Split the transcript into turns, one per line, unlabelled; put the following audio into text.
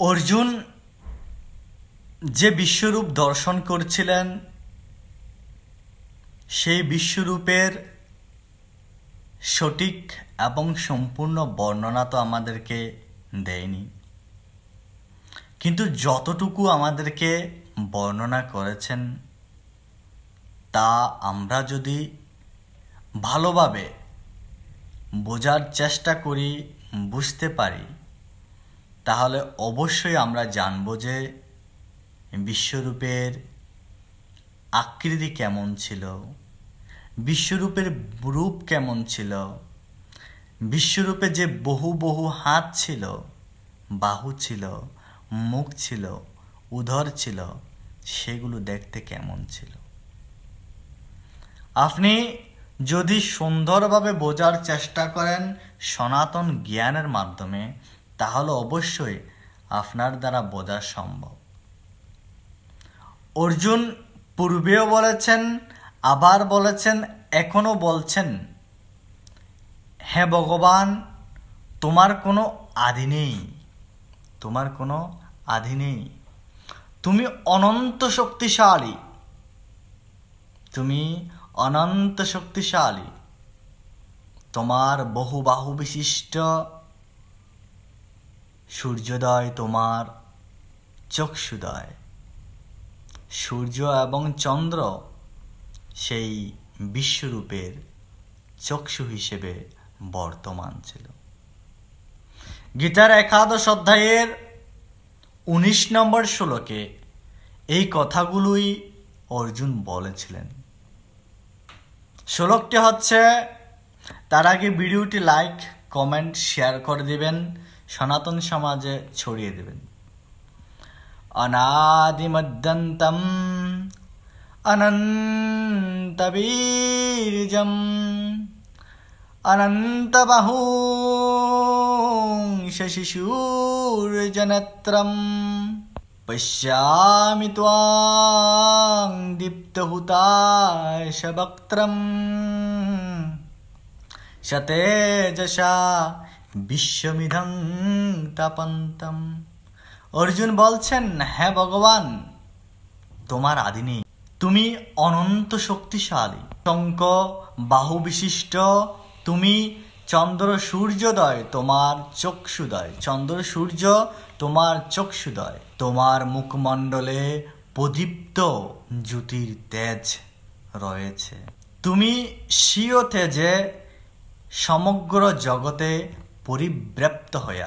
অর্জুন যে বিশ্বরূপ দর্শন করছিলেন সেই বিশ্বরূপের সঠিক এবং সম্পূর্ণ বর্ণনা তো আমাদেরকে দেয়নি, কিন্তু যতটুকু আমাদেরকে বর্ণনা করেছেন তা আমরা যদি ভালোভাবে বোঝার চেষ্টা করি, বুঝতে পারি, তাহলে অবশ্যই আমরা জানব যে বিশ্বরূপের আকৃতি কেমন ছিল, বিশ্বরূপের রূপ কেমন ছিল, বিশ্বরূপে যে বহু বহু হাত ছিল, বাহু ছিল, মুখ ছিল, উদর ছিল, সেগুলো দেখতে কেমন ছিল। আপনি যদি সুন্দরভাবে বোঝার চেষ্টা করেন সনাতন জ্ঞানের মাধ্যমে, তাহলে অবশ্যই আপনার দ্বারা বোঝা সম্ভব। অর্জুন পূর্বেও বলেছেন, আবার বলেছেন, এখনো বলছেন, হে ভগবান, তোমার কোনো আদি নেই, তোমার কোনো আদি নেই, তুমি অনন্ত শক্তিশালী, তুমি অনন্ত শক্তিশালী, তোমার বহু বাহু বিশিষ্ট সূর্যোদয় তোমার চক্ষুদয়। সূর্য এবং চন্দ্র সেই বিশ্বরূপের চক্ষু হিসেবে বর্তমান ছিল। গীতার 11 অধ্যায়ের 19 নম্বর শ্লোকে এই কথাগুলোই অর্জুন বলেছিলেন। শ্লোকটি হচ্ছে, তার আগে ভিডিওটি লাইক, কমেন্ট, শেয়ার করে দিবেন, সনাতন সমাজে ছড়িয়ে দেবেন। অনাদিমদ্যন্তম অনন্তবীর্যম অনন্তবাহুং শশিশূর্যনেত্রম পশ্যামি ত্বাং দীপ্তহুতাশবক্ত্রম সতেজসা বিশ্বমিদং তপন্তম। অর্জুন বলছেন, হে ভগবান, তোমার আদি নেই, তুমি অনন্ত শক্তিশালী, শঙ্খ বাহু বিশিষ্ট, তুমি চন্দ্র সূর্যোদয় তোমার চক্ষুদয়, চন্দ্র সূর্য তোমার চক্ষুদয়, তোমার মুখমণ্ডলে প্রদীপ্ত জ্যোতির তেজ রয়েছে, তুমি স্বীয় তেজে সমগ্র জগতে পরিব্যাপ্ত হয়ে